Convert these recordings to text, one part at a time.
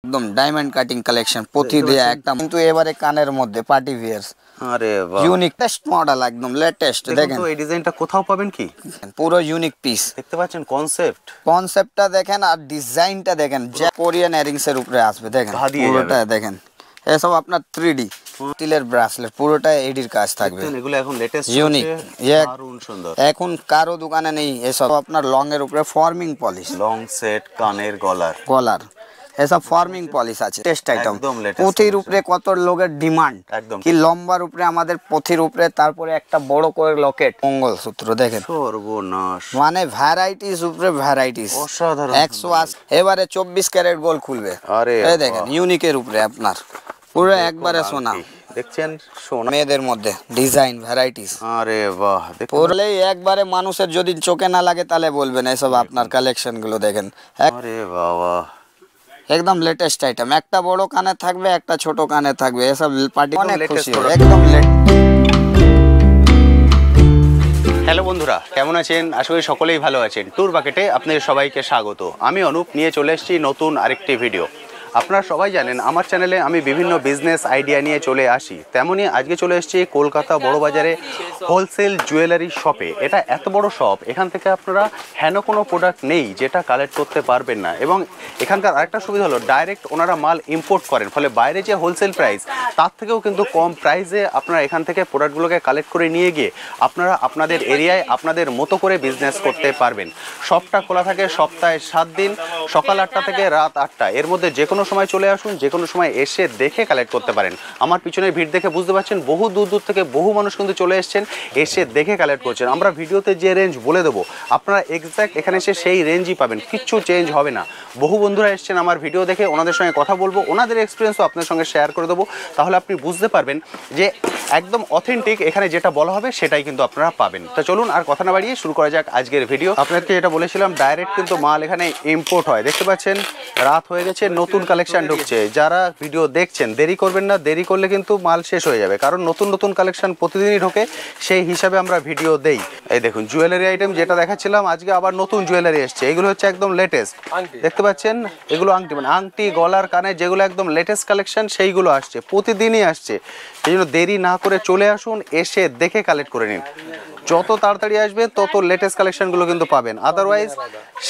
একদম diamond cutting collection পথি দিয়ে একটা, কিন্তু এবারে কানের মধ্যে পার্টি ভিয়ার্স। আরে বাহ, ইউনিক টেস্ট মডেল, একদম লেটেস্ট। দেখেন তো এই ডিজাইনটা কোথাও পাবেন কি? পুরো ইউনিক পিস দেখতে পাচ্ছেন কনসেপ্টটা দেখেন আর ডিজাইনটা দেখেন, যে কোরিয়ান এয়ারিংস এর উপরে আসবে। দেখেন পুরোটা দেখেন, এসব আপনার 3D স্টিলের ব্রেসলেট, পুরোটা এডির কাজ থাকবে। এগুলো এখন লেটেস্ট ইউনিক, দারুণ সুন্দর। এখন কারো দোকানে নেই এসব। আপনার লং এর উপরে ফর্মিং পলিশ, লং সেট কানের গলার এসব ফর্মিং পলিশ আছে। টেস্ট আইটেম পথির উপরে কত লোকের ডিমান্ড, কি লম্বার উপরে আমাদের পথির উপরে, তারপরে একটা বড় করে লকেট, মঙ্গলসূত্র। দেখেন সর্বনাশ, মানে ভ্যারাইটিস উপরে ভ্যারাইটিস, অসাধারণ। 180 এবারে 24 ক্যারেট গোল্ড খুলবে। এই দেখেন ইউনিকের উপরে আপনার পুরো একবারে সোনা। দেখছেন সোনা, মেয়েদের মধ্যে ডিজাইন ভ্যারাইটিস। আরে বাহ, পরলেই একবারে মানুষের যদি চোখে না লাগে তাহলে বলবেন এসব আপনার কালেকশন গুলো দেখেন। আরে বাবা, একদম লেটেস্ট আইটেম, একটা বড় কানে থাকবে, একটা ছোট কানে থাকবে, এসব পার্টি অনেক খুশি, একদম হ্যালো বন্ধুরা, কেমন আছেন? আশা করি সকলেই ভালো আছেন। ট্যুর বাকেটে আপনাদের সবাইকে স্বাগত। আমি অনুপ নিয়ে চলে এসেছি নতুন আরেকটি ভিডিও। আপনারা সবাই জানেন আমার চ্যানেলে আমি বিভিন্ন বিজনেস আইডিয়া নিয়ে চলে আসি, তেমনই আজকে চলে এসেছি কলকাতা বড়বাজারে হোলসেল জুয়েলারি শপে। এটা এত বড় শপ, এখান থেকে আপনারা হেন কোনো প্রোডাক্ট নেই যেটা কালেক্ট করতে পারবেন না। এবং এখানকার আরেকটা সুবিধা হলো ডাইরেক্ট ওনারা মাল ইম্পোর্ট করেন, ফলে বাইরে যে হোলসেল প্রাইস তার থেকেও কিন্তু কম প্রাইসে আপনারা এখান থেকে প্রোডাক্টগুলোকে কালেক্ট করে নিয়ে গিয়ে আপনারা আপনাদের এরিয়ায় আপনাদের মতো করে বিজনেস করতে পারবেন। শপটা খোলা থাকে সপ্তাহে 7 দিন, সকাল 8টা থেকে রাত 8টা। এর মধ্যে যে কোনো সময় চলে আসুন, যে কোনো সময় এসে দেখে কালেক্ট করতে পারেন। আমার পিছনের ভিড় দেখে বুঝতে পারছেন বহু দূর দূর থেকে বহু মানুষ কিন্তু চলে এসেছেন, এসে দেখে কালেক্ট করছেন। আমরা ভিডিওতে যে রেঞ্জ বলে দেবো আপনারা এক্স্যাক্ট এখানে এসে সেই রেঞ্জই পাবেন, কিচ্ছু চেঞ্জ হবে না। বহু বন্ধুরা এসেছেন আমার ভিডিও দেখে, ওনাদের সঙ্গে কথা বলবো, ওনাদের এক্সপিরিয়েন্সও আপনার সঙ্গে শেয়ার করে দেবো। তাহলে আপনি বুঝতে পারবেন যে একদম অথেন্টিক এখানে যেটা বলা হবে সেটাই কিন্তু আপনারা পাবেন। তো চলুন আর কথা না বাড়িয়ে শুরু করা যাক আজকের ভিডিও। আপনাদেরকে যেটা বলেছিলাম ডাইরেক্ট কিন্তু মাল এখানে ইম্পোর্ট হয়। দেখতে পাচ্ছেন রাত হয়ে গেছে, নতুন কালেকশন ঢুকছে। যারা ভিডিও দেখছেন দেরি করবেন না, দেরি করলে কিন্তু মাল শেষ হয়ে যাবে, কারণ নতুন নতুন কালেকশন প্রতিদিনই ঢোকে, সেই হিসাবে আমরা ভিডিও দেই। এই দেখুন জুয়েলারি আইটেম যেটা দেখাচ্ছিলাম, আজকে আবার নতুন জুয়েলারি এসছে। এগুলো হচ্ছে একদম লেটেস্ট, দেখতে পাচ্ছেন এগুলো আংটি, মানে আংটি গলার কানে যেগুলো একদম লেটেস্ট কালেকশন সেইগুলো আসছে, প্রতিদিনই আসছে। সেই জন্য দেরি না করে চলে আসুন, এসে দেখে কালেক্ট করে নিন। যত তাড়াতাড়ি আসবে তত লেটেস্ট কালেকশনগুলো কিন্তু পাবেন, আদারওয়াইজ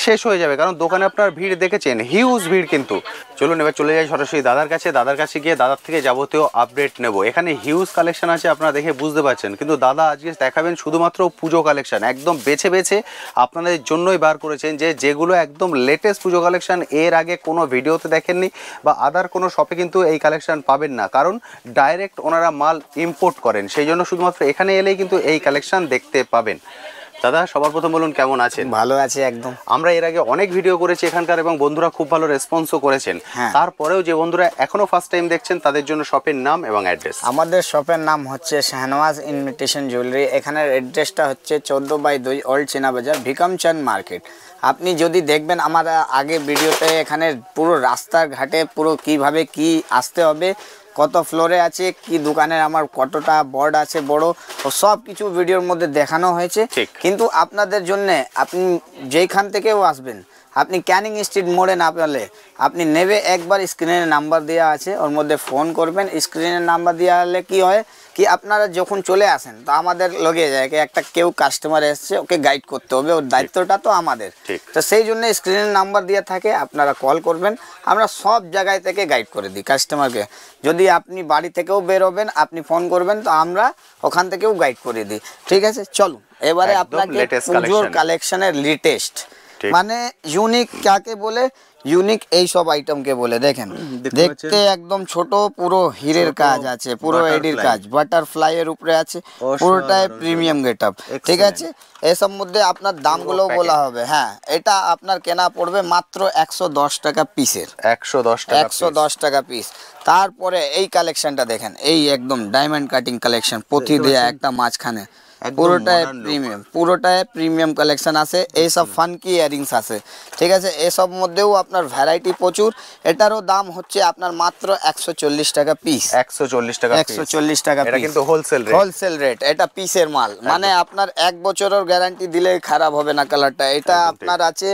শেষ হয়ে যাবে, কারণ দোকানে আপনার ভিড় দেখেছেন, হিউজ ভিড় কিন্তু। চলুন এবার চলে যাই সরাসরি দাদার কাছে। দাদার কাছে গিয়ে দাদার থেকে যাবতীয় আপডেট নেব। এখানে হিউজ কালেকশন আছে, আপনারা দেখে বুঝতে পারছেন, কিন্তু দাদা আজকে দেখাবেন শুধুমাত্র পুজো কালেকশন, একদম বেছে বেছে আপনাদের জন্যই বার করেছেন, যেগুলো একদম লেটেস্ট পুজো কালেকশন, এর আগে কোনো ভিডিওতে দেখেননি বা আদার কোনো শপে কিন্তু এই কালেকশন পাবেন না, কারণ ডাইরেক্ট ওনারা মাল ইম্পোর্ট করেন। সেই জন্য শুধুমাত্র এখানে এলেই কিন্তু এই কালেকশন দেখতে পাবেন। দাদা সবার প্রথম বলুন কেমন আছেন? ভালো আছে একদম। আমরা এর আগে অনেক ভিডিও করেছি এখানকার, এবং বন্ধুরা খুব ভালো রেসপন্সও করেছেন। তারপরেও যে বন্ধুরা এখনো ফার্স্ট টাইম দেখছেন তাদের জন্য শপের নাম এবং অ্যাড্রেস। আমাদের শপের নাম হচ্ছে শাহনওয়াজ ইনভিটেশন জুয়েলারি। এখানের অ্যাড্রেসটা হচ্ছে 14/2 ওল্ড চেনা বাজার, ভিকামচাঁদ মার্কেট। আপনি যদি দেখবেন আমার আগে ভিডিওতে, এখানে পুরো রাস্তাঘাটে পুরো কিভাবে কি আসতে হবে, কত ফ্লোরে আছে, কি দোকানের আমার কতটা বোর্ড আছে বড়, ও সব কিছু ভিডিওর মধ্যে দেখানো হয়েছে। কিন্তু আপনাদের জন্য আপনি যেইখান থেকেও আসবেন, আপনি ক্যানিং স্ট্রিট মোড়ে না পেলে আপনি নেবে একবার স্ক্রিনের নাম্বার দেওয়া আছে, ওর মধ্যে ফোন করবেন। স্ক্রিনের নাম্বার দেওয়া হলে কী হয় কি, আপনারা যখন চলে আসেন তো আমাদের লগে যায় কি একটা কেউ কাস্টমার এসছে, ওকে গাইড করতে হবে, ওর দায়িত্বটা তো আমাদের। তো সেই জন্য স্ক্রিনের নাম্বার দেওয়া থাকে, আপনারা কল করবেন, আমরা সব জায়গায় থেকে গাইড করে দিই কাস্টমারকে। যদি আপনি বাড়ি থেকেও বেরোবেন, আপনি ফোন করবেন, তো আমরা ওখান থেকেও গাইড করে দিই। ঠিক আছে, চলুন এবারে আপনাকে পুজোর কালেকশনের লেটেস্ট, মানে ইউনিক কাকে বলে, ইউনিক এই সব আইটেমকে বলে। দেখেন দেখতে একদম ছোট, পুরো হীরের কাজ আছে, পুরো এডির কাজ, বাটারফ্লাই এর উপরে আছে, পুরোটাই প্রিমিয়াম গেটআপ। ঠিক আছে, এসব মধ্যে আপনার দামগুলো বলা হবে। হ্যাঁ, এটা আপনার কেনা পড়বে মাত্র 110 টাকা পিসের, 110 টাকা পিস। তারপরে এই কালেকশনটা দেখেন, এই একদম ডায়মন্ড কাটিং কালেকশন, পথি দেয়া একটা মাঝখানে, পুরোটাই প্রিমিয়াম কালেকশন আছে। এইসব ফানকি ইয়ারিংস আছে। ঠিক আছে, এসব মধ্যেও আপনার ভ্যারাইটি প্রচুর। এটারও দাম হচ্ছে আপনার মাত্র 140 টাকা পিস। 140 টাকা এটা কিন্তু হোলসেল রেট। এটা পিসের মাল, মানে আপনার 1 বছরের গ্যারান্টি দিলে খারাপ হবে না কালারটা। এটা আপনার আছে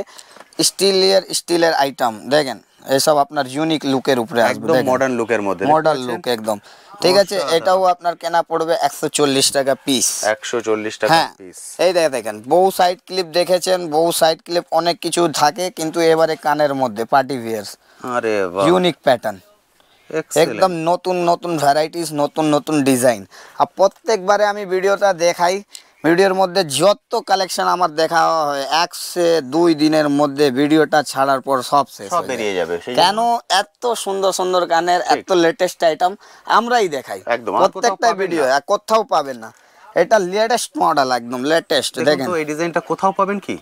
স্টিলের আইটেম। দেখেন এসব আপনার ইউনিক লুকের উপরে আসবে, একদম মডার্ন লুকের মধ্যে, মডার্ন লুক একদম। ঠিক আছে, এটাও আপনার কেনা পড়বে 140 টাকা পিস। 140 টাকা হ্যাঁ, পিস। এই দেখেন বউ সাইড ক্লিপ দেখেছেন, বউ সাইড ক্লিপ অনেক কিছু থাকে, কিন্তু এবারে কানের মধ্যে পার্টি ভিয়ার্স, আরে বাহ, ইউনিক প্যাটার্ন, এক্সেলেন্ট। একদম নতুন নতুন ভ্যারাইটিস, নতুন নতুন ডিজাইন। আর প্রত্যেকবারে আমি ভিডিওটা দেখাই, ভিডিওর মধ্যে যত কালেকশন আমার দেখা হয় 1 2 দিনের মধ্যে ভিডিওটা ছাড়ার পর সব শেষ সব হয়ে বেরিয়ে যায়। যাবে, সেই কেন এত সুন্দর সুন্দর গানের এত লেটেস্ট আইটেম আমরাই দেখাই একদম, আর কোথাও প্রত্যেকটা পাবেন ভিডিও, না। কোথাও পাবেন না। এটা লেটেস্ট মডেল, একদম লেটেস্ট। দেখুন দেখেন তো এই ডিজাইনটা কোথাও পাবেন কি?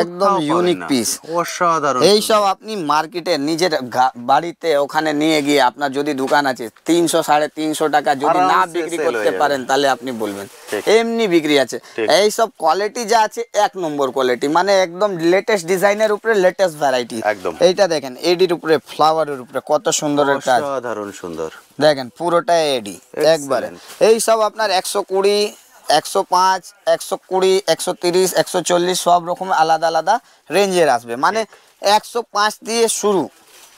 একদম কোথাও পাবেন ইউনিক না। পিস। অসাধারণ। এই সব আপনি মার্কেটে নিজের বাড়িতে ওখানে নিয়ে গিয়ে, আপনার যদি দোকান আছে 300 350 টাকা যদি না আরামসে বিক্রি sell করতে হয়ে যাবে। পারেন, তাহলে আপনি বলবেন ঠিক। এমনি বিক্রি আছে। ঠিক। এই সব কোয়ালিটি যা আছে 1 নম্বর কোয়ালিটি, মানে একদম লেটেস্ট ডিজাইনের উপরে লেটেস্ট ভ্যারাইটি। একদম। এইটা দেখেন এডির উপরে, ফ্লাওয়ারের উপরে কত সুন্দরের কাজ, অসাধারণ সুন্দর। দেখেন পুরোটা এডি একবারে। Excellent। এই সব আপনার 120 105 120 130 140 সব রকম আলাদা আলাদা রেঞ্জের আসবে, মানে 105 দিয়ে শুরু,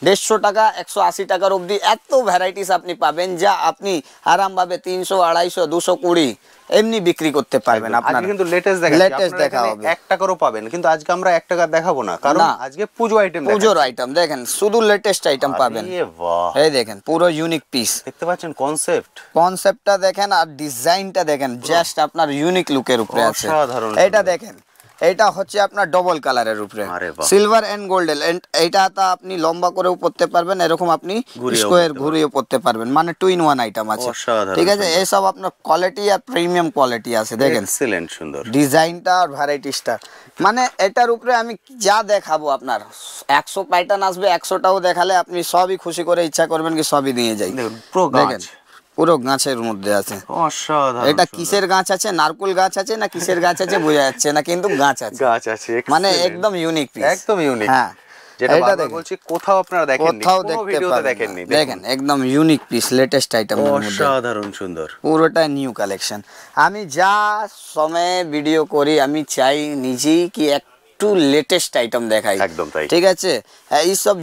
150 টাকা 180 টাকার অবধি এত ভ্যারাইটিস আপনি পাবেন, যা আপনি আরামভাবে 300 250 220 এমনি বিক্রি করতে পারবেন। একদম। আপনার আজকে কিন্তু লেটেস্ট দেখাচ্ছি, লেটেস্ট আপনারা দেখা এখানে হবে। 1 টাকারও পাবেন, কিন্তু আজকে আমরা 1 টাকা দেখাবো না, কারণ না। আজকে পুজো আইটেম পুজোর আইটেম দেখেন, শুধু লেটেস্ট আইটেম পাবেন। আরে বাহ, এই দেখেন পুরো ইউনিক পিস, দেখতে পাচ্ছেন কনসেপ্ট। কনসেপ্টটা দেখেন আর ডিজাইনটা দেখেন, জাস্ট আপনার ইউনিক লুকের উপরে আছে। অসাধারণ এটা সুন্দর। দেখেন, এটা হচ্ছে আপনার ডবল কালারের উপরে, আরে বাহ। Silver and golden. এইটা তো আপনি লম্বা করেও পড়তে পারবেন, এরকম আপনি ঘুরিয়েও স্কোয়ার পরতে ঘুরিয়ে পড়তে পারবেন, মানে 2 in 1 আইটেম আছে। অসাধারণ ঠিক আছে, সুন্দর। এইসব আপনার কোয়ালিটি আর প্রিমিয়াম কোয়ালিটি আছে। দেখেন এক্সেলেন্ট সুন্দর। ডিজাইনটা আর ভ্যারাইটিসটা, মানে এটার উপরে আমি যা দেখাবো আপনার 100 প্যাটার্ন আসবে, 100টাও দেখালে আপনি সবই খুশি করে ইচ্ছা করবেন কি সবই নিয়ে যাই। দেখুন পুরো দেখেন গাছ, পুরো গাছের মধ্যে আছে। অসাধারণ। এটা সুন্দর। কিসের গাছ আছে, নারকুল গাছ আছে না কিসের গাছ আছে বোঝা যাচ্ছে না, কিন্তু গাছ আছে, গাছ আছে, মানে excellent। একদম ইউনিক পিস, একদম ইউনিক। হ্যাঁ যেটা এটা বারবার দেখেন, বলছি, কোথাও আপনারা দেখেননি, কোথাও কোনো দেখতে ভিডিওতে পাবেন দেখেননি। না। দেখেন একদম ইউনিক পিস, লেটেস্ট আইটেম এর মধ্যে, অসাধারণ সুন্দর। পুরোটা নিউ কালেকশন। আমি যা সময়ে ভিডিও করি, আমি চাই নিজেই কি একটু লেটেস্ট আইটেম দেখাই। একদম তাই। ঠিক আছে, এই সব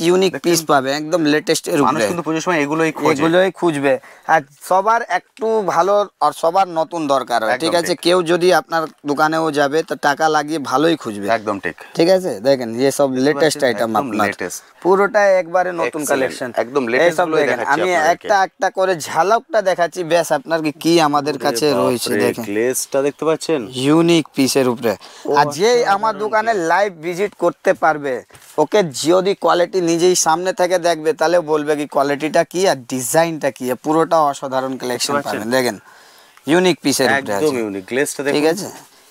ইউনিক পিস পাবে, একদম লেটেস্ট এর মানুষ উপরে। কিন্তু পুজোর সময় এগুলোই খোঁজে। এগুলোই খুঁজবে, আর সবার একটু ভালো আর সবার নতুন দরকার হয়। একদম ঠিক আছে, ঠিক। কেউ যদি আপনার দোকানেও যাবে তো টাকা লাগিয়ে ভালোই খুঁজবে। একদম ঠিক। ঠিক আছে, দেখেন যে সব লেটেস্ট আইটেম একদম আপনার, latest। পুরোটাই একবারে নতুন Excellent, কালেকশন, একদম latest সব গুলোই দেখেন। দেখাচ্ছি আমি আপনাদেরকে। একটা একটা করে ঝালকটা দেখাচ্ছি, বেশ আপনার কি আমাদের কাছে রয়েছে। দেখেন গ্লেজটা দেখতে পাচ্ছেন, ইউনিক পিসের উপরে। আর যে আমার দোকানে লাইভ ভিজিট করতে পারবে, ওকে যদি কোয়ালিটি নিজেই সামনে থেকে দেখবে, তাহলে বলবে কি কোয়ালিটিটা কি আর ডিজাইনটা কি, পুরোটা অসাধারণ কালেকশন পাবেন। দেখেন ইউনিক পিসের উপরে একদম আছে। ইউনিক। গ্লেজটা দেখুন। ঠিক আছে,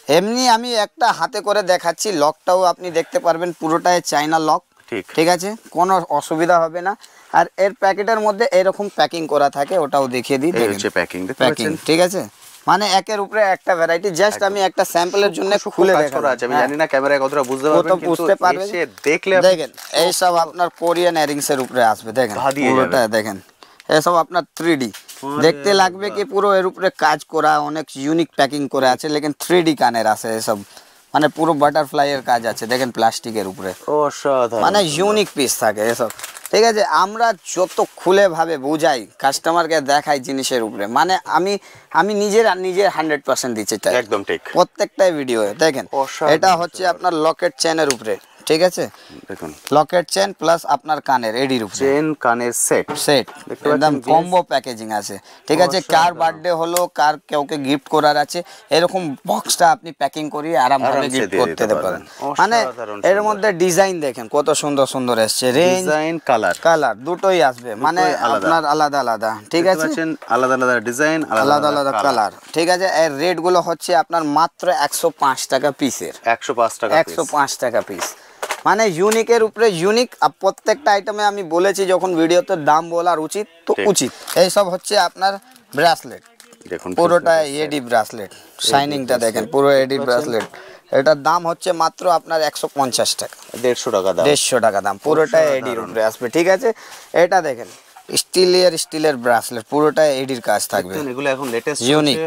এমনি আমি একটা হাতে করে দেখাচ্ছি, লকটাও আপনি দেখতে পারবেন, পুরোটাই চাইনা লক। ঠিক। ঠিক আছে, কোনো অসুবিধা হবে না। আর এর প্যাকেটের মধ্যে এরকম প্যাকিং করা থাকে, ওটাও দেখিয়ে দিই। এই দেখেন হচ্ছে প্যাকিং, দেখতে প্যাকিং, পাচ্ছেন। ঠিক আছে, মানে একের উপরে একটা ভ্যারাইটি। জাস্ট আমি একটা স্যাম্পলের জন্য খুলে কাজ দেখালাম। করা আছে, আমি হ্যাঁ, জানি না ক্যামেরায় কতটা বুঝতে ও পারবেন, তো কিন্তু বুঝতে পারবেন। এসে দেখলে আপনি দেখেন এই সব আপনার কোরিয়ান এয়ারিংস এর উপরে আসবে। দেখেন ধা দিয়ে পুরোটা যাবে। দেখেন, এসব আপনার 3D আরে দেখতে লাগবে কি পুরো এর উপরে কাজ করা, অনেক ইউনিক প্যাকিং করে আছে, লেকিন 3D কানের আছে এসব, মানে পুরো বাটারফ্লাই এর কাজ আছে। দেখেন প্লাস্টিকের উপরে, অসাধারণ। মানে ইউনিক পিস থাকে এসব। ঠিক আছে, আমরা যত খুলে ভাবে বুঝাই, কাস্টমারকে দেখাই জিনিসের উপরে, মানে আমি নিজের 100% দিতে চাই একদম ঠিক। প্রত্যেকটা ভিডিও। দেখেন অসাধারণ, এটা হচ্ছে আপনার লকেট চেনের উপরে। ঠিক আছে, দেখুন লকেট চেন প্লাস আপনার কানের এডির উপরে চেন কানের সেট। সেট, দেখতে পাচ্ছেন একদম glaze? কম্বো প্যাকেজিং আছে। ঠিক আছে, কার বার্থডে হলো, কার কাউকে গিফট করার আছে, এরকম বক্সটা আপনি প্যাকিং করিয়ে আরামভাবে আরামসে গিফট দিয়ে করতে দিতে পারেন। পারবেন। মানে অসাধারণ এর সুন্দর। মধ্যে ডিজাইন দেখেন কত সুন্দর সুন্দর এসছে, রেঞ্জ ডিজাইন কালার কালার দুটোই আসবে, মানে আলাদা। আপনার আলাদা আলাদা। ঠিক দেখতে আছে, পাচ্ছেন আলাদা আলাদা ডিজাইন, আলাদা আলাদা কালার। ঠিক আছে, এর রেট গুলো হচ্ছে আপনার মাত্র 105 টাকা পিসের, 105 টাকা piece। 105 টাকা পিস, মানে ইউনিকের উপরে ইউনিক। আর প্রত্যেকটা আইটেমে আমি বলেছি যখন ভিডিওতে দাম বলার উচিত তো ঠিক। উচিত। এইসব হচ্ছে আপনার ব্রেসলেট, দেখুন পুরোটা এডি ব্রেসলেট, শাইনিংটা দেখেন পুরো এডি ব্রেসলেট। এটার দাম হচ্ছে মাত্র আপনার 150 টাকা, 150 টাকা দাম। 150 টাকা দাম, পুরোটা এডির উপরে আসবে। ঠিক আছে, এটা দেখেন স্টিলের ব্রেসলেট, পুরোটা এডির কাজ থাকবে, দেখুন এগুলো এখন লেটেস্ট ইউনিক।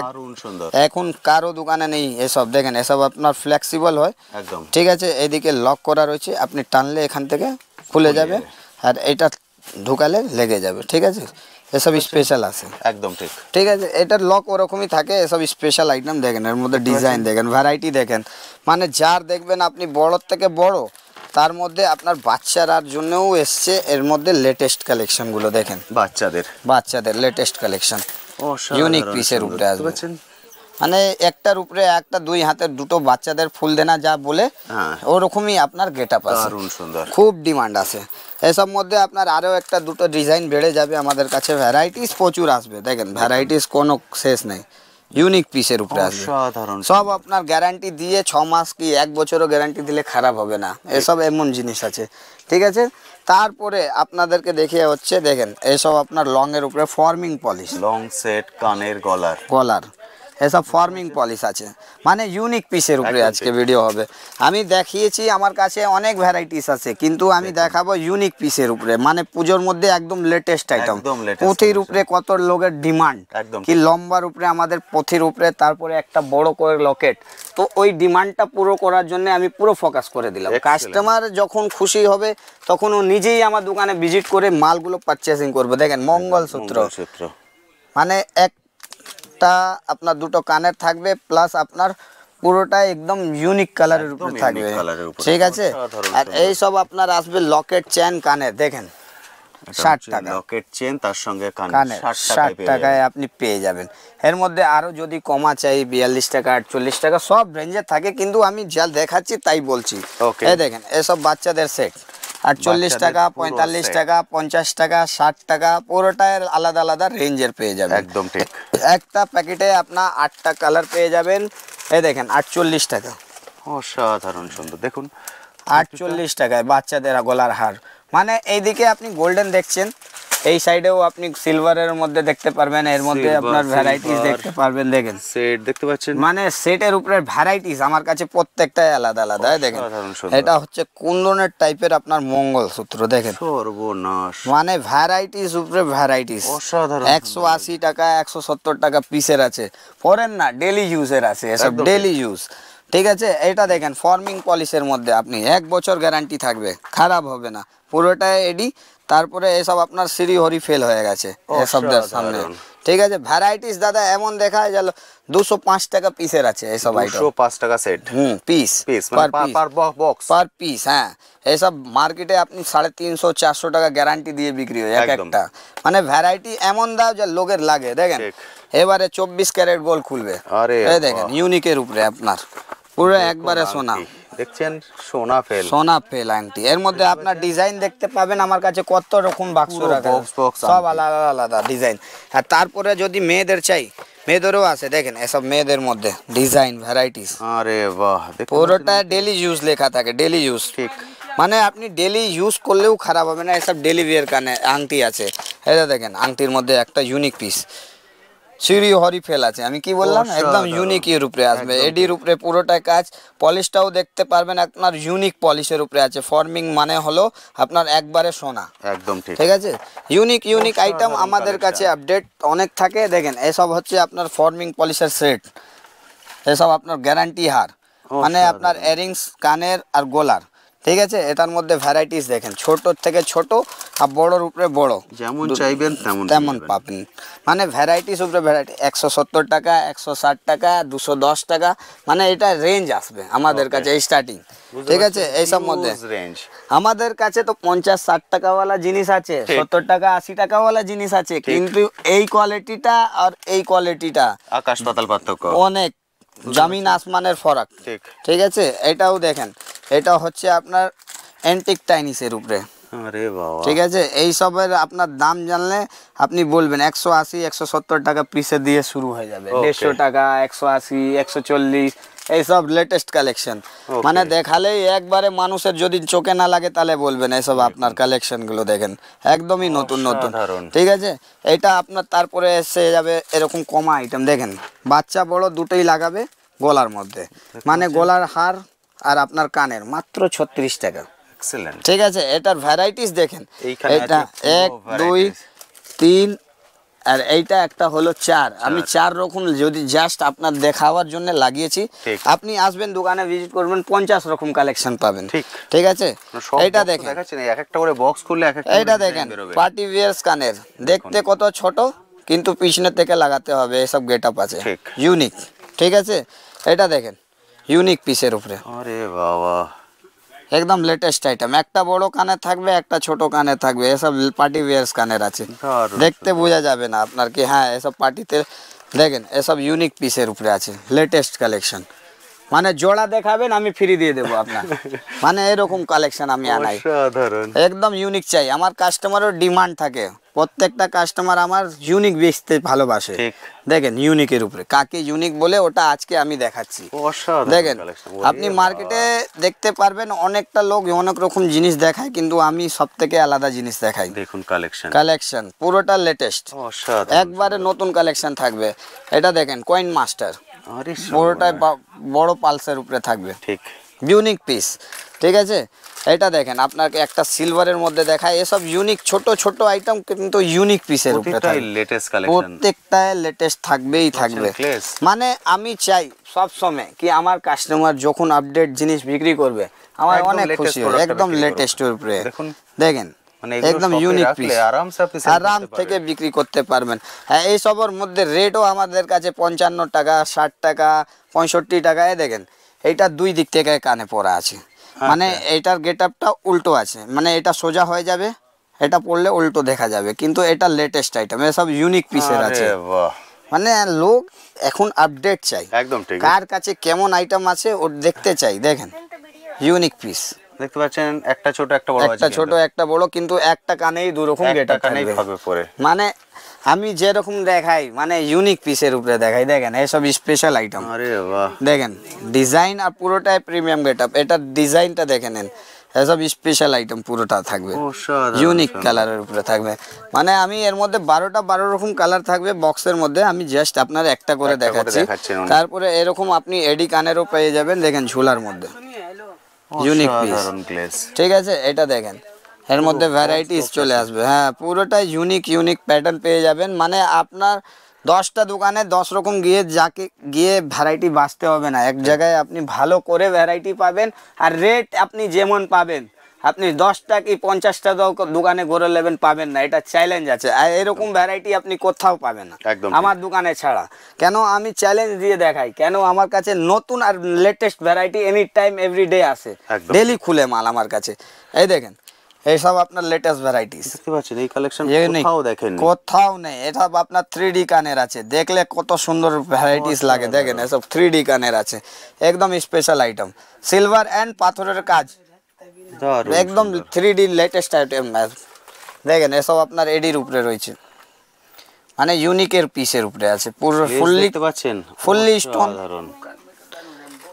দারুণ সুন্দর। এখন কারো দোকানে নেই এসব। দেখেন এসব আপনার ফ্লেক্সিবল হয়। একদম ঠিক আছে, এদিকে লক করা রয়েছে, আপনি টানলে এখান থেকে খুলে যাবে, আর এটা ঢুকালে লেগে যাবে, ঠিক আছে। এসব স্পেশাল আছে, একদম ঠিক। ঠিক আছে। এটার লক ওরকমই থাকে, এসব স্পেশাল আইটেম দেখেন, এর মধ্যে ডিজাইন দেখেন, ভ্যারাইটি দেখেন, মানে যার দেখবেন আপনি বড়োর থেকে বড়, তার মধ্যে আপনার বাচ্চারার জন্যও এসছে এর মধ্যে লেটেস্ট কালেকশনগুলো দেখেন, বাচ্চাদের লেটেস্ট কালেকশন, ইউনিক পিসের উপরে আসবে, মানে একটার উপরে একটা, দুই হাতের দুটো বাচ্চাদের ফুলদানা যা বলে ওরকমই আপনার গেটআপ আছে, খুব ডিমান্ড আছে। এসব মধ্যে আপনার আরও একটা দুটো ডিজাইন বেড়ে যাবে, আমাদের কাছে ভ্যারাইটিস প্রচুর আসবে, দেখেন ভ্যারাইটিস কোনো শেষ নেই, ইউনিক পিসের উপরে আসবে সব, আপনার গ্যারান্টি দিয়ে 6 মাস কি 1 বছরও গ্যারান্টি দিলে খারাপ হবে না, এসব এমন জিনিস আছে, ঠিক আছে। তারপরে আপনাদেরকে দেখিয়ে হচ্ছে দেখেন, এসব আপনার লং এর উপরে ফর্মিং পলিশ, লং সেট, কানের গলার এসব ফর্মিং পলিশ আছে, মানে ইউনিক পিসের উপরে আজকে ভিডিও হবে। আমি দেখিয়েছি আমার কাছে অনেক ভ্যারাইটিস আছে, কিন্তু আমি দেখাবো ইউনিক পিসের উপরে, মানে পুজোর মধ্যে একদম লেটেস্ট আইটেম, পুঁথির উপরে কত লোকের ডিমান্ড, কি লম্বার উপরে আমাদের পুঁথির উপরে, তারপরে একটা বড় করে লকেট, তো ওই ডিমান্ডটা পুরো করার জন্য আমি পুরো ফোকাস করে দিলাম। কাস্টমার যখন খুশি হবে তখন ও নিজেই আমার দোকানে ভিজিট করে মালগুলো পারচেসিং করবে। দেখেন মঙ্গলসূত্র, মানে একটা আপনার দুটো কানের থাকবে, প্লাস আপনার পুরোটা একদম ইউনিক কালারের উপরে থাকবে, ঠিক আছে। আর এই সব আপনার আসবে লকেট চেন কানের, দেখেন 60 টাকা লকেট চেন, তার সঙ্গে কানের 60 টাকায় আপনি পেয়ে যাবেন। এর মধ্যে আরো যদি কমা চাই 42 টাকা 48 টাকা সব রেঞ্জে থাকে, কিন্তু আমি যা দেখাচ্ছি তাই বলছি। এই দেখেন এসব বাচ্চাদের সেট 48 টাকা, 45 টাকা, 50 টাকা, 60 টাকা, পুরোটাই আলাদা আলাদা রেঞ্জের পেয়ে যাবেন, একদম ঠিক। একটা প্যাকেটে আপনার 8টা কালার পেয়ে যাবেন। এই দেখেন 48 টাকা, অসাধারণ সুন্দর, দেখুন 48 টাকায় বাচ্চাদের গলার হার, মানে এইদিকে আপনি গোল্ডেন দেখছেন, এই সাইডেও আপনি সিলভারের মধ্যে দেখতে পারবেন, এর মধ্যে আপনার ভ্যারাইটিস দেখতে পারবেন, দেখেন সেট দেখতে পাচ্ছেন, মানে সেটের উপরে ভ্যারাইটিস আমার কাছে প্রত্যেকটাই আলাদা আলাদা। দেখেন এটা হচ্ছে কুন্দনের টাইপের আপনার মঙ্গলসূত্র, দেখেন সর্বনাশ, মানে ভ্যারাইটিস উপরে ভ্যারাইটিস, অসাধারণ, 180 টাকা 170 টাকা পিসের আছে, ফরেন না ডেলি ইউজের আছে, এসব ডেলি ইউজ, ঠিক আছে। এটা দেখেন ফর্মিং পলিশের মধ্যে আপনি 1 বছর গ্যারান্টি থাকবে, খারাপ হবে না, পুরোটাই এডি। তারপরে এসব আপনার সিঁড়ি হরি ফেল হয়ে গেছে এসবদের সামনে, ঠিক আছে। ভ্যারাইটিস দাদা এমন দেখা গেল 205 টাকা পিসের আছে এসব আইটেম, 205 টাকা সেট, পিস পার পিস, হ্যাঁ। এসব মার্কেটে আপনি 350 400 টাকা গ্যারান্টি দিয়ে বিক্রি হয় এক একটা, মানে ভ্যারাইটি এমন দাও যে লোকের লাগে। দেখেন এবারে 24 ক্যারেট গোল্ড খুলবে, এই দেখেন ইউনিকের উপরে আপনার পুরো একবারে সোনা, দেখছেন সোনা ফেল আংটি, এর মধ্যে আপনার ডিজাইন দেখতে পাবেন আমার কাছে কত রকম বাক্স রাখা, সব আলাদা আলাদা ডিজাইন। আর তারপরে যদি মেয়েদের চাই, মেয়েদেরও আছে, দেখেন এসব মেয়েদের মধ্যে ডিজাইন ভ্যারাইটিস, আরে বাহ, পুরোটা ডেলি ইউজ লেখা থাকে, ডেলি ইউজ, ঠিক, মানে আপনি ডেলি ইউজ করলেও খারাপ হবে না। এসব ডেলি ওয়্যার কানে আংটি আছে, এটা দেখেন আংটির মধ্যে একটা ইউনিক পিস, সিঁড়ি হরি ফেল আছে, আমি কি বললাম একদম ইউনিক এর উপরে আসবে, এডির উপরে পুরোটাই কাজ, পলিশটাও দেখতে পারবেন আপনার ইউনিক পলিশের উপরে আছে, ফর্মিং মানে হলো আপনার একবারে সোনা, একদম ঠিক, ঠিক আছে। ইউনিক আইটেম আমাদের কাছে আপডেট অনেক থাকে। দেখেন এসব হচ্ছে আপনার ফর্মিং পলিশের সেট, এসব আপনার গ্যারান্টি হার, মানে আপনার ইয়ারিংস কানের আর গলার, ঠিক আছে। এটার মধ্যে ভ্যারাইটিস দেখেন, ছোট থেকে ছোট আর বড়র উপরে বড়, যেমন চাইবেন তেমন পাবেন, মানে ভ্যারাইটিস উপরে ভ্যারাইটি, 170 টাকা 160 টাকা 210 টাকা, মানে এটা রেঞ্জ আসবে আমাদের কাছে স্টার্টিং, ঠিক আছে। এইসব মধ্যে আমাদের কাছে তো 50-60 টাকাওয়ালা জিনিস আছে, 70 টাকা 80 টাকাওয়ালা জিনিস আছে, কিন্তু এই কোয়ালিটিটা আর এই কোয়ালিটিটা আকাশ পাতাল পার্থক্য, অনেক জমিন আসমানের ফরাক, ঠিক আছে। এটাও দেখেন, এটা হচ্ছে আপনার অ্যান্টিক টাইনিসের উপরে, আরে বাবা, ঠিক আছে। এই সবের আপনার দাম জানলে আপনি বলবেন 180-170 টাকা পিসে দিয়ে শুরু হয়ে যাবে, 150 টাকা 180 140, এইসব লেটেস্ট কালেকশন, মানে দেখালেই একবারে মানুষের যদি চোখে না লাগে তাহলে বলবেন এইসব আপনার কালেকশনগুলো দেখেন একদমই নতুন, ঠিক আছে। এটা আপনার তারপরে এসে যাবে এরকম কমা আইটেম, দেখেন বাচ্চা বড় দুটোই লাগাবে গলার মধ্যে, মানে গলার হার আর আপনার কানের মাত্র 36 টাকা, ঠিক আছে। এটার ভ্যারাইটিস দেখেন, এটা 1 2 3 আর এইটা একটা হলো 4 আমি 4 রকম যদি জাস্ট আপনার দেখাবার জন্য লাগিয়েছি ঠিক। আপনি আসবেন দোকানে ভিজিট করবেন 50 রকম কালেকশন পাবেন ঠিক। ঠিক আছে সব এইটা box তো দেখেন দেখাচ্ছেন, এক একটা করে বক্স খুললে এক একটা এইটা করে দেখেন design বেরোবে। পার্টি ওয়্যার কানের দেখতে কত ছোট কিন্তু পিছনে থেকে লাগাতে হবে এসব গেটআপ আছে ঠিক। ইউনিক ঠিক আছে এটা দেখেন ইউনিক পিসের উপরে আরে বাবা, একদম লেটেস্ট আইটেম একটা বড় কানে থাকবে একটা ছোট কানে থাকবে এসব পার্টি ওয়্যার্স কানের আছে দারুণ দেখতে বোঝা যাবে না আপনার কি হ্যাঁ এসব পার্টিতে দেখেন এসব ইউনিক পিসের উপরে আছে লেটেস্ট কালেকশন মানে জোড়া দেখাবেন আমি ফ্রি দিয়ে দেবো আপনার মানে এরকম কালেকশন আমি আনাই অসাধারণ। একদম ইউনিক চাই আমার কাস্টমারের ডিমান্ড থাকে প্রত্যেকটা কাস্টমার আমার ইউনিক বেচতে ভালোবাসে ঠিক। দেখেন ইউনিকের উপরে কাকে ইউনিক বলে ওটা আজকে আমি দেখাচ্ছি অসাধারণ দেখেন collection। আপনি মার্কেটে দেখতে পারবেন অনেকটা লোক অনেক রকম জিনিস দেখায় কিন্তু আমি সব থেকে আলাদা জিনিস দেখাই দেখুন কালেকশন, কালেকশন পুরোটা লেটেস্ট অসাধারণ। একবারে নতুন কালেকশন থাকবে এটা দেখেন কয়েন মাস্টার আরে পুরোটাই বড় পালসের উপরে থাকবে ঠিক। ইউনিক পিস ঠিক আছে এটা দেখেন আপনাকে একটা সিলভারের মধ্যে দেখায় এসব ইউনিক ছোট ছোট আইটেম কিন্তু ইউনিক পিসের উপরে প্রত্যেকটাই থাকবে লেটেস্ট কালেকশন। প্রত্যেকটা লেটেস্ট থাকবেই থাকবে necklace। মানে আমি চাই সব সময় কি আমার কাস্টমার যখন আপডেট জিনিস বিক্রি করবে আমার একদম অনেক latest খুশি হয় product একদম বিক্রি করবে। লেটেস্টের উপরে দেখুন দেখেন মানে এগুলো একদম shop এ ইউনিক রাখলে পিস আরামসে আপনি sell আরাম করতে থেকে পারবেন। বিক্রি করতে পারবেন হ্যাঁ এই সবের মধ্যে রেটও আমাদের কাছে 55 টাকা 60 টাকা 65 টাকায় দেখেন এইটা দুই দিক থেকে কানে পড়া আছে মানে এইটার গেটআপটা উল্টো আছে মানে এটা সোজা হয়ে যাবে এটা পড়লে উল্টো দেখা যাবে কিন্তু এটা লেটেস্ট আইটেম এসব ইউনিক পিসের আছে আরে বাহ, মানে লোক এখন আপডেট চাই একদম ঠিক। কার কাছে কেমন আইটেম আছে ও দেখতে চাই দেখেন ইউনিক পিস দেখতে পাচ্ছেন একটা ছোট একটা বড় আছে, একটা ছোট একটা বড় কিন্তু একটা কানেই দু রকম একটা গেটআপ কানেই থাকবে হবে পরে। মানে আমি যেরকম দেখাই মানে ইউনিক পিসের উপরে দেখাই দেখেন এসব স্পেশাল আইটেম আরে বাহ, দেখেন ডিজাইন আর পুরোটাই প্রিমিয়াম গেটআপ এটার ডিজাইনটা দেখে নেন এসব স্পেশাল আইটেম পুরোটা থাকবে অসাধারণ। ইউনিক কালারের উপরে থাকবে মানে আমি এর মধ্যে 12 রকম কালার থাকবে বক্সের মধ্যে আমি জাস্ট আপনার একটা করে একটা করে দেখাচ্ছি দেখাচ্ছেন উনি। তারপরে এরকম আপনি এডি কানেরও পেয়ে যাবেন দেখেন ঝুলার মধ্যে ইউনিক পিস অসাধারণ গ্লেজ। ঠিক আছে এটা দেখেন এর মধ্যে ভ্যারাইটিস চলে আসবে হ্যাঁ পুরোটাই ইউনিক প্যাটার্ন পেয়ে যাবেন মানে আপনার 10টা দোকানে 10 রকম গিয়ে ভ্যারাইটি বাঁচতে হবে না এক জায়গায় আপনি ভালো করে ভ্যারাইটি পাবেন আর রেট আপনি যেমন পাবেন আপনি 10টা কি 50টা দোকানে ঘুরে নেবেন পাবেন না এটা চ্যালেঞ্জ আছে আর এরকম ভ্যারাইটি আপনি কোথাও পাবেন না একদম আমার দোকানে ছাড়া কেন আমি চ্যালেঞ্জ দিয়ে দেখাই কেন আমার কাছে নতুন আর latest variety any time everyday আসে একদম। ডেলি খুলে মাল আমার কাছে এই দেখেন এইসব আপনার লেটেস্ট ভ্যারাইটিস দেখতে পাচ্ছেন এই কালেকশন কোথাও দেখেন কোথাও নেই এটা আপনার 3D কানের আছে দেখলে কত সুন্দর ভ্যারাইটিস লাগে দেখেন এসব 3D কানের আছে একদম স্পেশাল আইটেম সিলভার এন্ড পাথরের কাজ একদম 3D লেটেস্ট আইটেম দেখেন এসব আপনার এডির উপরে রয়েছে মানে ইউনিকের পিসের উপরে আছে পুরো ফুললি দেখতে পাচ্ছেন ফুললি স্টোন অসাধারণ।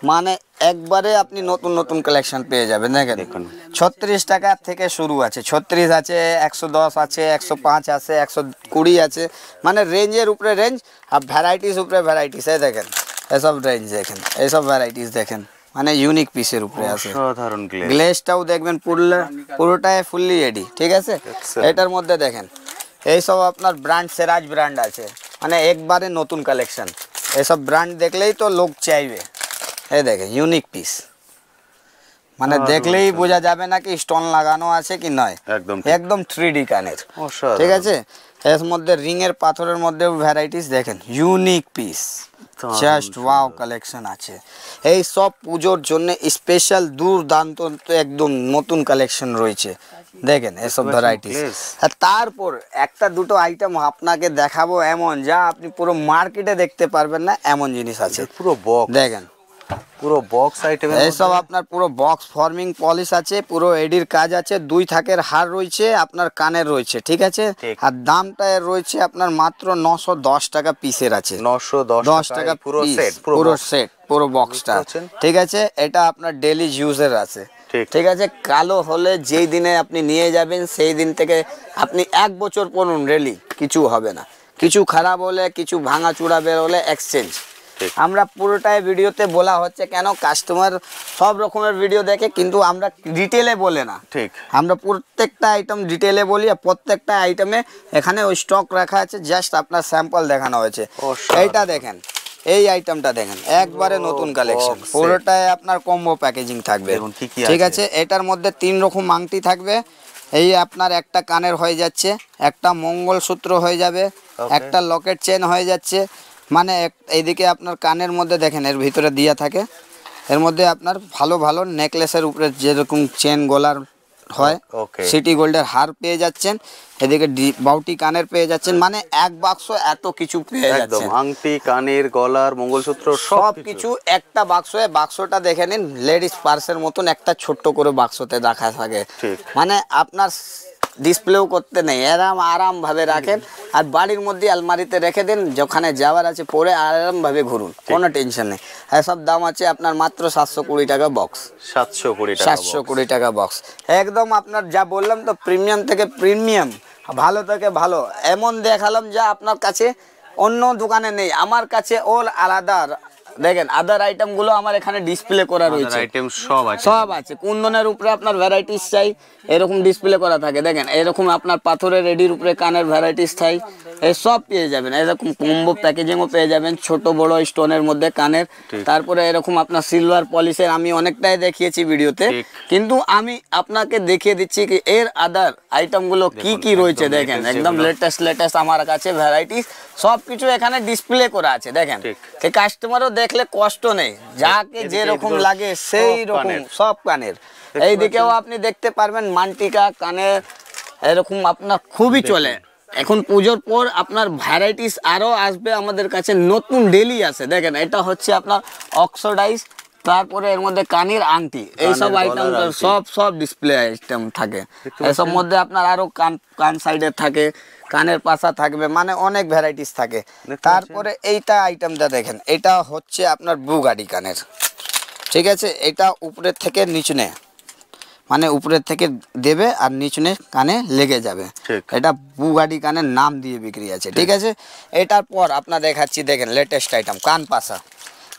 মানে একবারে আপনি নতুন নতুন কালেকশন পেয়ে যাবেন দেখেন দেখুন। 36 টাকা থেকে শুরু আছে 36 আছে 110 আছে 105 আছে 120 আছে মানে রেঞ্জের উপরে রেঞ্জ আর ভ্যারাইটিস উপরে ভ্যারাইটিস এই দেখেন এসব রেঞ্জ দেখেন এইসব ভ্যারাইটিস দেখেন মানে ইউনিক পিসের উপরে আছে অসাধারণ গ্লেজ। গ্লেজটাও দেখবেন পুরোটাই ফুললি এডি ঠিক আছে Excellent. এটার মধ্যে দেখেন এইসব আপনার ব্র্যান্ড সেরাজ ব্র্যান্ড আছে মানে একবারে নতুন কালেকশন এইসব ব্র্যান্ড দেখলেই তো লোক চাইবে এই দেখেন ইউনিক পিস মানে দেখলেই বোঝা যাবে না কি স্টোন লাগানো আছে কি নয় একদম ঠিক। একদম 3D কানের অসাধারণ। ঠিক আছে এর মধ্যে রিং এর পাথরের মধ্যে ভ্যারাইটিস দেখেন ইউনিক পিস দারুণ জাস্ট ওয়াও কালেকশন আছে এই সব পুজোর জন্য স্পেশাল দুর্দান্ত একদম নতুন কালেকশন রয়েছে দেখেন এসব ভ্যারাইটিস আর তারপর একটা দুটো আইটেম আপনাকে দেখাবো এমন যা আপনি পুরো মার্কেটে দেখতে পারবেন না এমন জিনিস আছে পুরো বক্স, দেখেন পুরো বক্স আইটেম। এইসব আপনার পুরো বক্স ফর্মিং পলিশ আছে পুরো এডির কাজ আছে 2 থাকের হার রয়েছে আপনার কানের রয়েছে ঠিক আছে ঠিক। আর দামটা এর রয়েছে আপনার মাত্র 910 টাকা পিসের আছে 910 টাকা পুরো piece, সেট, পুরো box। সেট পুরো বক্সটা পাচ্ছেন? ঠিক আছে এটা আপনার ডেইলি ইউজের আছে ঠিক। ঠিক আছে কালো হলে যেই দিনে আপনি নিয়ে যাবেন সেই দিন থেকে আপনি 1 বছর পর্যন্ত রেলি কিছু হবে না কিছু খারাপ হলে কিছু ভাঙা চূড়া বের হলে এক্সচেঞ্জ ঠিক। আমরা পুরোটাই ভিডিওতে বলা হচ্ছে কেন কাস্টমার সব রকমের ভিডিও দেখে কিন্তু আমরা ডিটেলে বলে না, ঠিক। আমরা প্রত্যেকটা আইটেম ডিটেলে বলি আর প্রত্যেকটা আইটেমে এখানে ওই স্টক রাখা আছে, জাস্ট আপনার স্যাম্পল দেখানো হয়েছে। অসাধারণ। এইটা দেখেন, এই আইটেমটা দেখেন, একবারে নতুন কালেকশন, box set। পুরোটাই আপনার কম্বো প্যাকেজিং থাকবে। দেখুন কি কি ঠিক আছে। আছে, এটার মধ্যে 3 রকম আংটি থাকবে। এই আপনার একটা কানের হয়ে যাচ্ছে, একটা মঙ্গলসূত্র হয়ে যাবে, একটা লকেট চেন হয়ে যাচ্ছে। মানে এইদিকে আপনার কানের মধ্যে দেখেন এর ভিতরে দিয়া থাকে, এর মধ্যে আপনার ভালো ভালো নেকলেসের উপরে যেরকম চেন গলার হয় Okay। সিটি গোল্ডের হার পেয়ে যাচ্ছেন, এদিকে বাউটি কানের পেয়ে যাচ্ছেন। মানে এক বাক্স এত কিছু পেয়ে একদম যাচ্ছেন, আংটি, কানের, গলার, মঙ্গলসূত্র সব কিছু একটা বাক্সে। বাক্সটা দেখে নিন, লেডিস পার্সের মতন একটা ছোট্ট করে বাক্সতে রাখা থাকে। ঠিক। মানে আপনার ডিসপ্লেও করতে নেই, আরাম ভাবে রাখেন আর বাড়ির মধ্যে আলমারিতে রেখে দিন, যেখানে যাওয়ার আছে পরে আরাম ভাবে ঘুরুন, কোনো টেনশন নেই। এসব দাম আছে আপনার মাত্র 720 টাকা বক্স। 720 টাকা। 720 টাকা বক্স, একদম আপনার যা বললাম তো, প্রিমিয়াম থেকে প্রিমিয়াম, ভালো থেকে ভালো। এমন দেখালাম যা আপনার কাছে অন্য দোকানে নেই, আমার কাছে ওর আলাদা। দেখেন আদার আইটেম গুলো আমার এখানে ডিসপ্লে করা রয়েছে, আইটেম সব আছে। সব আছে। কুন্দনের উপরে আপনার ভ্যারাইটিস চাই, এরকম ডিসপ্লে করা থাকে। দেখেন এরকম আপনার পাথরের রেডির উপরে কানের ভ্যারাইটিস চাই, এই সব পেয়ে যাবেন। এরকম কম্বো প্যাকেজিংও পেয়ে যাবেন, ছোট বড় স্টোনের মধ্যে কানের। তারপরে এরকম আপনার সিলভার পলিশের আমি অনেকটাই দেখিয়েছি ভিডিওতে, কিন্তু আমি আপনাকে দেখিয়ে দিচ্ছি কি এর আদার আইটেমগুলো কি কি রয়েছে। দেখেন একদম লেটেস্ট আমার কাছে ভ্যারাইটিস সব কিছু এখানে ডিসপ্লে করা আছে। দেখেন এই কাস্টমারও দেখলে কষ্ট নেই, যাকে যেরকম লাগে সেই রকম সব কানের। এই দিকেও আপনি দেখতে পারবেন মান্টিকা কানের, এরকম আপনার খুবই চলে। এখন পুজোর পর আপনার ভ্যারাইটিস আরো আসবে আমাদের কাছে, নতুন ডেলি আছে। দেখেন এটা হচ্ছে আপনার অক্সিডাইজ, তারপরে এর মধ্যে কানের আংটি, এইসব আইটেম সব ডিসপ্লে আইটেম থাকে। এসব মধ্যে আপনার আরো কান সাইডে থাকে, কানের পাশা থাকবে, মানে অনেক ভ্যারাইটিস থাকে। তারপরে এইটা আইটেমটা দেখেন, এটা হচ্ছে আপনার বুগাডি কানের। ঠিক আছে, এটা উপরের থেকে নিচনে, মানে উপরের থেকে দেবে আর নিচনে কানে লেগে যাবে। এটা বুগাডি কানের নাম দিয়ে বিক্রি আছে। ঠিক আছে, এটার পর আপনার দেখাচ্ছি, দেখেন লেটেস্ট আইটেম কান পাশা।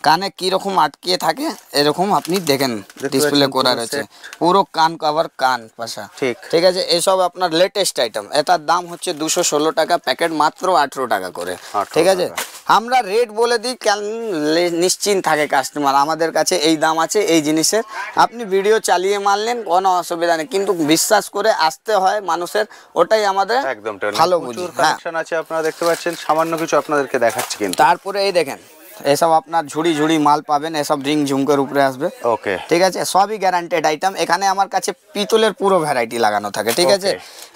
কানে কিরকম আটকিয়ে থাকে এরকম আপনি দেখেন ডিসপ্লে করা রয়েছে, পুরো কান কভার কান পাশা। ঠিক আছে, এসব আপনার লেটেস্ট আইটেম। এটার দাম হচ্ছে 216 টাকা প্যাকেট, মাত্র 18 টাকা করে। ঠিক আছে, আমরা রেট বলে দিই, কেন নিশ্চিন্ত থাকে কাস্টমার, আমাদের কাছে এই দাম আছে এই জিনিসের। আপনি ভিডিও চালিয়ে মারলেন কোনো অসুবিধা নেই, কিন্তু বিশ্বাস করে আসতে হয় মানুষের, ওটাই আমাদের একদম ভালো বুঝি। কালেকশন আছে, আপনারা দেখতে পাচ্ছেন, সামান্য কিছু আপনাদেরকে দেখাচ্ছি। কিন্তু তারপরে এই দেখেন এসব আপনার ঝুড়ি মাল পাবেন, এসব রিং ঝুমকের উপরে আসবে। ওকে, ঠিক আছে, সবই গ্যারান্টেড আইটেম। এখানে আমার কাছে পিতলের পুরো ভ্যারাইটি লাগানো থাকে। ঠিক আছে,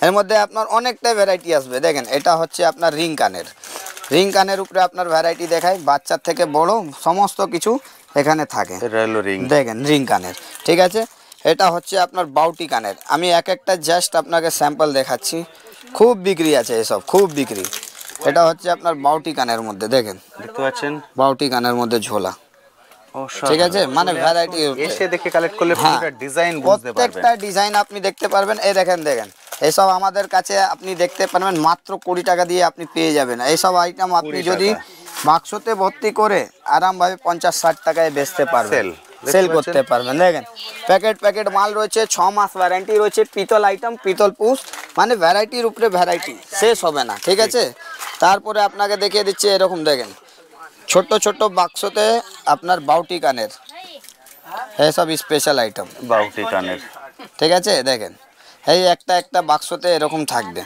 এর মধ্যে আপনার অনেকটাই ভ্যারাইটি আসবে। দেখেন এটা হচ্ছে আপনার রিং কানের উপরে আপনার ভ্যারাইটি দেখায়, বাচ্চার থেকে বড় সমস্ত কিছু এখানে থাকে। দেখেন রিং কানের। ঠিক আছে, এটা হচ্ছে আপনার বাউটি কানের। আমি একটা জাস্ট আপনাকে স্যাম্পল দেখাচ্ছি, খুব বিক্রি আছে এসব, খুব বিক্রি। এটা হচ্ছে আপনার বাউটি কানের মধ্যে, দেখেন দেখতে পাচ্ছেন বাউটি কানের মধ্যে ঝোলা। ঠিক আছে, মানে ভ্যারাইটি এসে দেখে কালেক্ট করলে পুরোটা ডিজাইন বুঝতে পারবেন, প্রত্যেকটা ডিজাইন আপনি দেখতে পারবেন। এই দেখেন এইসব আমাদের কাছে আপনি দেখতে পারবেন মাত্র 20 টাকা দিয়ে আপনি পেয়ে যাবেন। এইসব আইটেম আপনি যদি বাক্সতে ভর্তি করে আরামভাবে 50-60 টাকায় বেচতে পারবেন, সেল করতে পারবেন। দেখেন প্যাকেট মাল রয়েছে, 6 মাস ওয়ারেন্টি রয়েছে। পিতল আইটেম, পিতল পুষ, মানে ভ্যারাইটির উপরে ভ্যারাইটি, শেষ হবে না। ঠিক আছে, তারপরে আপনাকে দেখিয়ে দিচ্ছি, এরকম দেখেন ছোট বাক্সতে আপনার বাউটি কানের, এসব স্পেশাল আইটেম বাউটি কানের। ঠিক আছে, দেখেন এই একটা বাক্সতে এরকম থাকবে,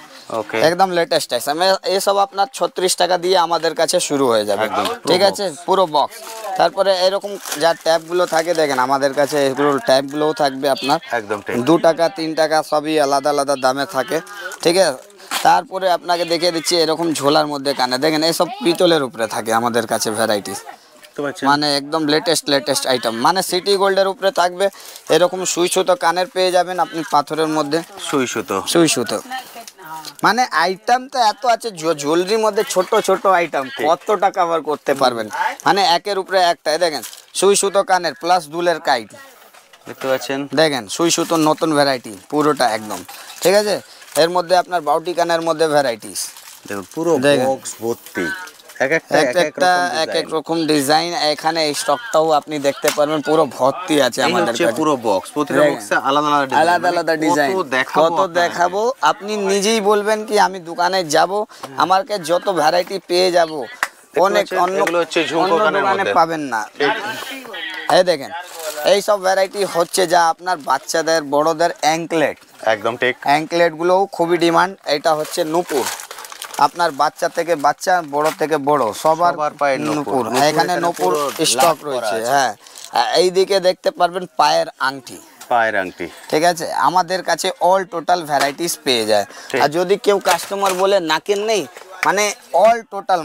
একদম লেটেস্ট আইটেম। এসব আপনার 36 টাকা দিয়ে আমাদের কাছে শুরু হয়ে যাবে। ঠিক আছে, পুরো বক্স। তারপরে এরকম যা ট্যাপগুলো থাকে, দেখেন আমাদের কাছে এগুলো ট্যাপগুলোও থাকবে আপনার একদম 2 টাকা 3 টাকা, সবই আলাদা দামে থাকে। ঠিক আছে, তারপরে আপনাকে দেখিয়ে দিচ্ছি এরকম ঝোলার মধ্যে কানে, দেখেন এসব পিতলের উপরে থাকে আমাদের কাছে ভ্যারাইটিস, মানে একদম লেটেস্ট আইটেম। মানে সিটি গোল্ডের উপরে থাকবে, এরকম সুই সুতো কানের পেয়ে যাবেন আপনি, পাথরের মধ্যে সুই সুতো। মানে আইটেম তো এত আছে, জুয়েলারির মধ্যে ছোট আইটেম কতটা কভার করতে পারবেন, মানে একের উপরে একটা। দেখেন সুই সুতো কানের প্লাস দুলের কাইট, দেখতে পাচ্ছেন, দেখেন সুই সুতোর নতুন ভ্যারাইটি পুরোটা একদম। ঠিক আছে, এর মধ্যে আপনার বাউটি কানের মধ্যে ভ্যারাইটিস, দেখুন পুরো বক্স ভর্তি। এক একটা এক এক রকম ডিজাইন। এখানে এই স্টকটাও আপনি দেখতে পারবেন পুরো ভর্তি আছে আমাদের কাছে। পুরো বক্স, প্রতিটা বক্সে আলাদা আলাদা আলাদা ডিজাইন। কত দেখাবো, আপনি নিজেই বলবেন কি আমি দোকানে যাব, আমাকে যত ভ্যারাইটি পেয়ে যাব, অনেক অন্য দোকানে পাবেন না। এই দেখেন এই সব ভ্যারাইটি হচ্ছে যা আপনার বাচ্চাদের বড়দের অ্যাঙ্কলেট, একদম ঠিক। অ্যাঙ্কলেট গুলোও খুবই ডিমান্ড। এটা হচ্ছে নূপুর, আপনার বাচ্চা থেকে বাচ্চা, বড় থেকে বড় সবার পায়ে নূপুর। এখানে নূপুর স্টক রয়েছে। হ্যাঁ, এই দিকে দেখতে পারবেন পায়ের আংটি, পায়ের আংটি। ঠিক আছে, আমাদের কাছে অল টোটাল ভ্যারাইটিস পেয়ে যায়। আর যদি কেউ কাস্টমার বলে নাকের নেই, মানে অল টোটাল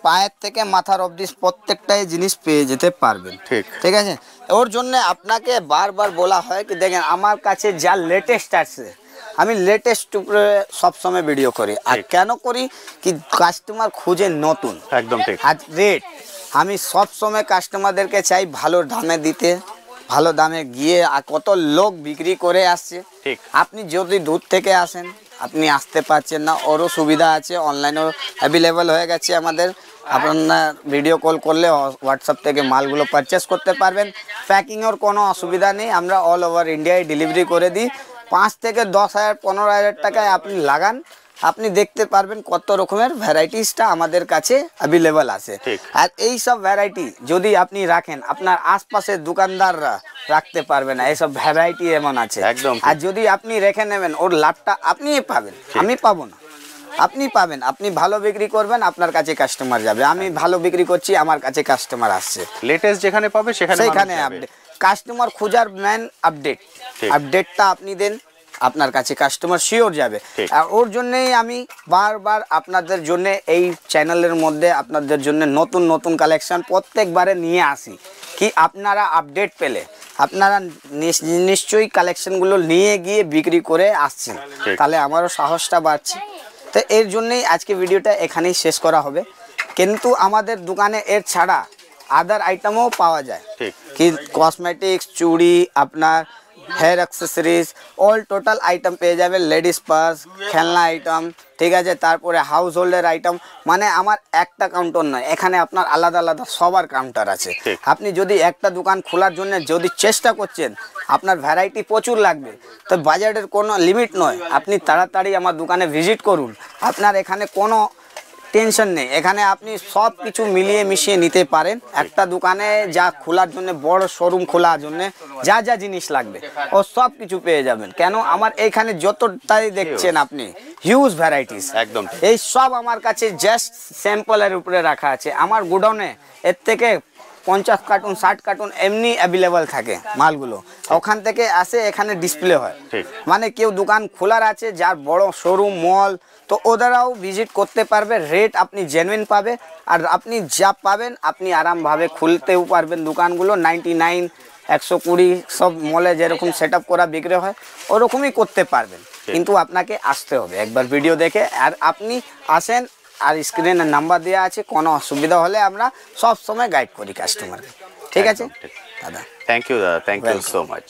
পায়ের থেকে মাথার অবধি প্রত্যেকটাই জিনিস পেয়ে যেতে পারবেন। ঠিক আছে, ওর জন্য আপনাকে বারবার বলা হয় কি দেখেন আমার কাছে যা লেটেস্ট আছে, আমি লেটেস্ট উপরে সবসময় ভিডিও করি। আর কেন করি কি কাস্টমার খুঁজে নতুন, একদম ঠিক। আর রেট আমি সবসময় কাস্টমারদেরকে চাই ভালো দামে দিতে, ভালো দামে গিয়ে। আর কত লোক বিক্রি করে আসছে। আপনি যদি দূর থেকে আসেন, আপনি আসতে পারছেন না, ওরও সুবিধা আছে, অনলাইনেও অ্যাভেলেবেল হয়ে গেছে আমাদের। আপনার ভিডিও কল করলে হোয়াটসঅ্যাপ থেকে মালগুলো পারচেস করতে পারবেন। প্যাকিংয়ের কোনো অসুবিধা নেই, আমরা অল ওভার ইন্ডিয়ায় ডেলিভারি করে দিই। 5 থেকে 10,000 15,000 টাকায় আপনি লাগান, আপনি দেখতে পারবেন কত রকমের ভ্যারাইটিসটা আমাদের কাছে অ্যাভেলেবল আছে। আর এই সব ভ্যারাইটি যদি আপনি রাখেন, আপনার আশপাশের দোকানদাররা রাখতে পারবে না। এইসব ভ্যারাইটি এমন আছে। আর যদি আপনি রেখে নেবেন, ওর লাভটা আপনিই পাবেন, আমি পাবো না। আপনি পাবেন, আপনি ভালো বিক্রি করবেন, আপনার কাছে কাস্টমার যাবে। আমি ভালো বিক্রি করছি, আমার কাছে কাস্টমার আসছে। লেটেস্ট যেখানে পাবে সেখানে আপডেট, কাস্টমার খোঁজার মেন আপডেট, আপডেটটা আপনি দেন, আপনার কাছে কাস্টমার শিওর যাবে। আর ওর জন্যই আমি বারবার আপনাদের জন্য এই চ্যানেলের মধ্যে আপনাদের জন্য নতুন নতুন কালেকশন প্রত্যেকবারে নিয়ে আসি, কি আপনারা আপডেট পেলে আপনারা নিশ্চয়ই কালেকশনগুলো নিয়ে গিয়ে বিক্রি করে আসছেন, তাহলে আমারও সাহসটা বাড়ছে। তো এর জন্যই আজকে ভিডিওটা এখানেই শেষ করা হবে। কিন্তু আমাদের দোকানে এর ছাড়া আদার আইটেমও পাওয়া যায়, কি কসমেটিক্স, চুড়ি, আপনার hair accessories, all total item পেয়ে যাবে। লেডিস পার্স, খেলনা আইটেম, ঠিক আছে, তারপরে হাউস হোল্ডের আইটেম। মানে আমার একটা কাউন্টার নয়, এখানে আপনার আলাদা আলাদা সবার কাউন্টার আছে। আপনি যদি একটা দোকান খোলার জন্য যদি চেষ্টা করছেন, আপনার ভ্যারাইটি প্রচুর লাগবে, তো বাজেটের কোনো লিমিট নয়। আপনি তাড়াতাড়ি আমার দোকানে ভিজিট করুন, আপনার এখানে কোনো টেনশন নেই। এখানে আপনি সব কিছু মিলিয়ে মিশিয়ে নিতে পারেন। একটা দোকানে যা খোলার জন্য, বড় শোরুম খোলার জন্য যা যা জিনিস লাগবে ও সব কিছু পেয়ে যাবেন। কেন আমার এইখানে যতটাই দেখছেন আপনি হিউজ ভ্যারাইটিস, একদম এই সব আমার কাছে জাস্ট স্যাম্পলের উপরে রাখা আছে। আমার গোডাউনে এর থেকে 50 কার্টুন 60 কার্টুন এমনি অ্যাভেলেবল থাকে মালগুলো, ওখান থেকে আসে এখানে ডিসপ্লে হয়। মানে কেউ দোকান খোলার আছে যার বড় শোরুম মল, তো ওদেরাও ভিজিট করতে পারবে। রেট আপনি জেনুইন পাবে, আর আপনি যা পাবেন আপনি আরামভাবে খুলতেও পারবেন দোকানগুলো। 99, 120 সব মলে যেরকম সেট আপ করা বিক্রি হয় ওরকমই করতে পারবেন। কিন্তু আপনাকে আসতে হবে একবার ভিডিও দেখে। আর আপনি আসেন, আর স্ক্রিনে নাম্বার দেওয়া আছে, কোনো অসুবিধা হলে আমরা সব সময় গাইড করি কাস্টমারকে। ঠিক আছে দাদা, থ্যাংক ইউ দাদা, থ্যাংক ইউ সো মাচ।